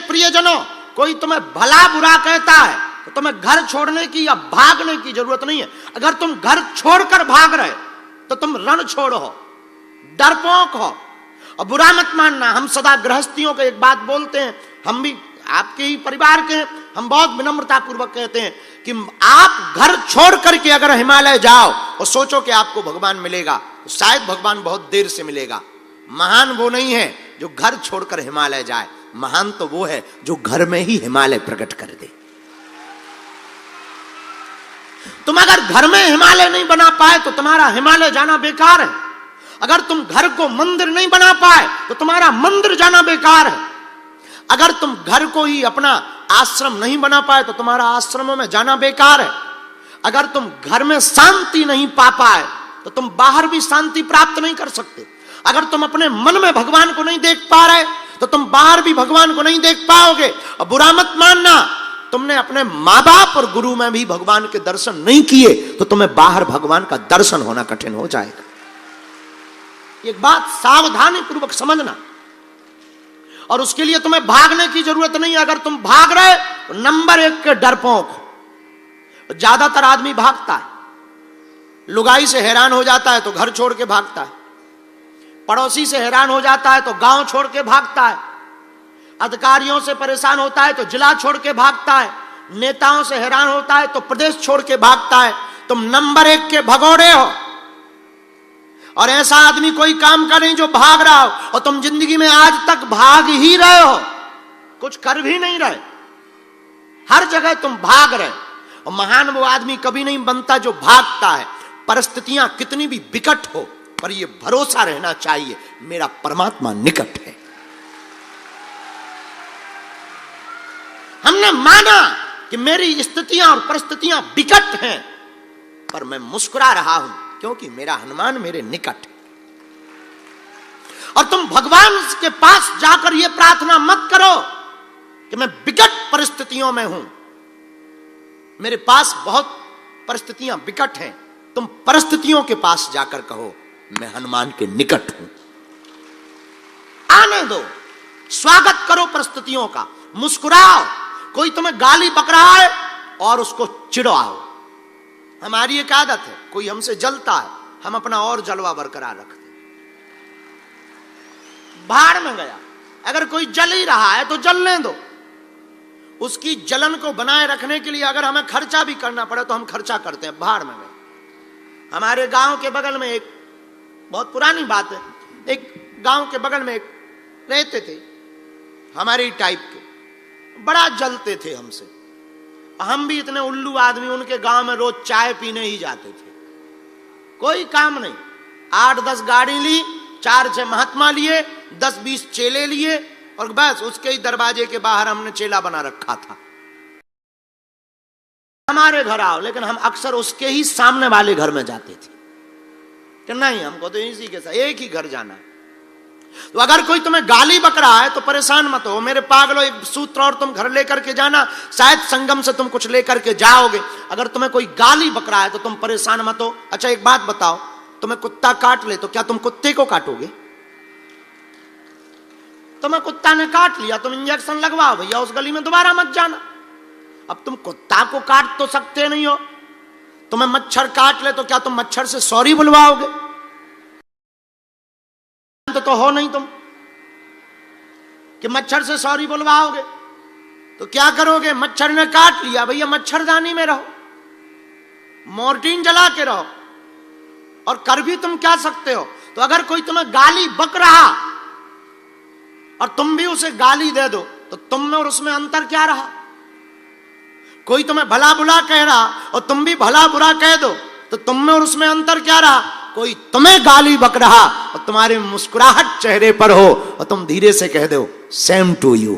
प्रियजनों, कोई तुम्हें भला बुरा कहता है तो तुम्हें घर छोड़ने की या भागने की जरूरत नहीं है। अगर तुम घर छोड़कर भाग रहे तो तुम रण छोड़ हो, डरपोक हो, और बुरा मत मानना। हम सदा गृहस्थियों को एक बात बोलते हैं, हम भी आपके ही परिवार के हैं, हम बहुत विनम्रता पूर्वक कहते हैं कि आप घर छोड़ करके अगर हिमालय जाओ और सोचो कि आपको भगवान मिलेगा, तो शायद भगवान बहुत देर से मिलेगा। महान वो नहीं है जो घर छोड़कर हिमालय जाए, महान तो वो है जो घर में ही हिमालय प्रकट कर दे। तुम अगर घर में हिमालय नहीं बना पाए तो तुम्हारा हिमालय जाना बेकार है। अगर तुम घर को मंदिर नहीं बना पाए तो तुम्हारा मंदिर जाना बेकार है। अगर तुम घर को ही अपना आश्रम नहीं बना पाए तो तुम्हारा आश्रमों में जाना बेकार है। अगर तुम घर में शांति नहीं पा पाए तो तुम बाहर भी शांति प्राप्त नहीं कर सकते। अगर तुम अपने मन में भगवान को नहीं देख पा रहे तो तुम बाहर भी भगवान को नहीं देख पाओगे। और बुरा मत मानना, तुमने अपने माँ बाप और गुरु में भी भगवान के दर्शन नहीं किए तो तुम्हें बाहर भगवान का दर्शन होना कठिन हो जाएगा। एक बात सावधानी पूर्वक समझना, और उसके लिए तुम्हें भागने की जरूरत नहीं है। अगर तुम भाग रहे तो नंबर 1 के डरपोक हो। ज्यादातर आदमी भागता है, लुगाई से हैरान हो जाता है तो घर छोड़ के भागता है, पड़ोसी से हैरान हो जाता है तो गांव छोड़ के भागता है, अधिकारियों से परेशान होता है तो जिला छोड़ के भागता है, नेताओं से हैरान होता है तो प्रदेश छोड़ के भागता है। तुम नंबर 1 के भगोड़े हो। और ऐसा आदमी कोई काम का नहीं जो भाग रहा हो, और तुम जिंदगी में आज तक भाग ही रहे हो, कुछ कर भी नहीं रहे, हर जगह तुम भाग रहे। और महान वो आदमी कभी नहीं बनता जो भागता है। परिस्थितियां कितनी भी विकट हो, पर यह भरोसा रहना चाहिए मेरा परमात्मा निकट है। हमने माना कि मेरी स्थितियां और परिस्थितियां विकट हैं, पर मैं मुस्कुरा रहा हूं क्योंकि मेरा हनुमान मेरे निकट है। और तुम भगवान के पास जाकर यह प्रार्थना मत करो कि मैं विकट परिस्थितियों में हूं, मेरे पास बहुत परिस्थितियां विकट हैं। तुम परिस्थितियों के पास जाकर कहो मैं हनुमान के निकट हूं। आने दो, स्वागत करो परिस्थितियों का, मुस्कुराओ। कोई तुम्हें गाली बक रहा है और उसको चिढ़ाओ। हमारी एक आदत है, कोई हमसे जलता है, हम अपना और जलवा बरकरार रखते हैं। भाड़ में गया, अगर कोई जल ही रहा है तो जलने दो। उसकी जलन को बनाए रखने के लिए अगर हमें खर्चा भी करना पड़े तो हम खर्चा करते हैं। भाड़ में गए। हमारे गांव के बगल में एक बहुत पुरानी बात है, एक गांव के बगल में एक रहते थे हमारे टाइप के, बड़ा जलते थे हमसे। हम भी इतने उल्लू आदमी, उनके गांव में रोज चाय पीने ही जाते थे, कोई काम नहीं। 8-10 गाड़ी ली, 4-6 महात्मा लिए, 10-20 चेले लिए, और बस उसके ही दरवाजे के बाहर हमने चेला बना रखा था। हमारे घर आओ, लेकिन हम अक्सर उसके ही सामने वाले घर में जाते थे कि नहीं, हमको तो इसी के साथ एक ही घर जाना है। तो अगर कोई तुम्हें गाली बक रहा है तो परेशान मत हो। मेरे पागलों, एक सूत्र और तुम घर लेकर के जाना, शायद संगम से तुम कुछ लेकर के जाओगे। अगर तुम्हें कोई गाली बक रहा है तो तुम परेशान मत हो। अच्छा एक बात बताओ, तुम्हें कुत्ता काट ले तो क्या तुम कुत्ते को काटोगे? तुम्हें कुत्ता ने काट लिया, तुम इंजेक्शन लगवाओ भैया, उस गली में दोबारा मत जाना। अब तुम कुत्ता को काट तो सकते नहीं हो। तुम्हें मच्छर काट ले तो क्या तुम मच्छर से सॉरी बुलवाओगे? तो हो नहीं तुम कि मच्छर से सॉरी बुलवाओगे। तो क्या करोगे? मच्छर ने काट लिया भैया, मच्छरदानी में रहो, मोर्टीन जला के रहो। और कर भी तुम क्या सकते हो? तो अगर कोई तुम्हें गाली बक रहा और तुम भी उसे गाली दे दो तो तुम में और उसमें अंतर क्या रहा? कोई तुम्हें भला बुरा कह रहा और तुम भी भला बुरा कह दो तो तुम में और उसमें अंतर क्या रहा? कोई तुम्हें गाली बक रहा और तुम्हारे मुस्कुराहट चेहरे पर हो और तुम धीरे से कह दो सेम टू यू।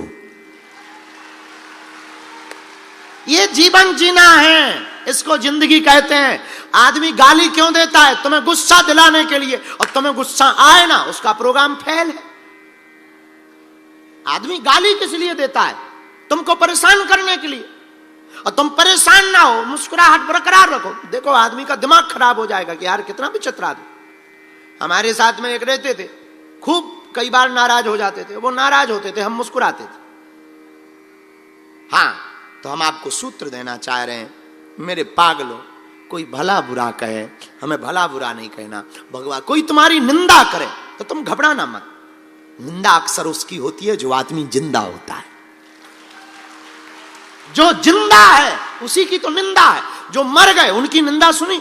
ये जीवन जीना है, इसको जिंदगी कहते हैं। आदमी गाली क्यों देता है? तुम्हें गुस्सा दिलाने के लिए, और तुम्हें गुस्सा आए ना उसका प्रोग्राम फेल है। आदमी गाली किस लिए देता है? तुमको परेशान करने के लिए। और तुम परेशान ना हो, मुस्कुराहट बरकरार रखो। देखो आदमी का दिमाग खराब हो जाएगा कि यार कितना विचित्र आदमी। हमारे साथ में एक रहते थे, खूब कई बार नाराज हो जाते थे, वो नाराज होते थे, हम मुस्कुराते थे। हां, तो हम आपको सूत्र देना चाह रहे हैं, मेरे पागलों, कोई भला बुरा कहे, हमें भला बुरा नहीं कहना। भगवान कोई तुम्हारी निंदा करे तो तुम घबराना मत। निंदा अक्सर उसकी होती है जो आदमी जिंदा होता है। जो जिंदा है उसी की तो निंदा है। जो मर गए उनकी निंदा सुनी?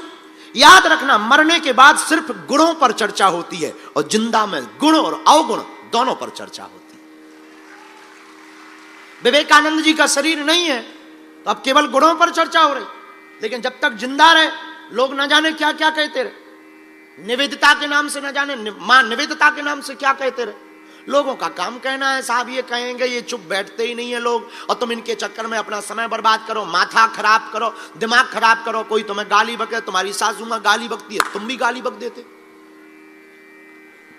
याद रखना, मरने के बाद सिर्फ गुणों पर चर्चा होती है और जिंदा में गुण और अवगुण दोनों पर चर्चा होती है। विवेकानंद जी का शरीर नहीं है तो अब केवल गुणों पर चर्चा हो रही, लेकिन जब तक जिंदा रहे लोग न जाने क्या क्या कहते रहे। निवेदिता के नाम से न जाने मां निवेदिता के नाम से क्या कहते रहे। लोगों का काम कहना है साहब ये कहेंगे, ये चुप बैठते ही नहीं है लोग, और तुम इनके चक्कर में अपना समय बर्बाद करो, माथा खराब करो, दिमाग खराब करो। कोई तुम्हें गाली बके, तुम्हारी सासू मां गाली बकती है, तुम भी गाली बक देते,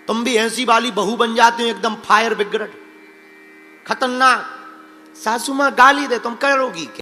तुम भी ऐसी वाली बहू बन जाते हो एकदम फायर ब्रिगेड, खतरनाक। सासू मां गाली दे, तुम करोगी क्या?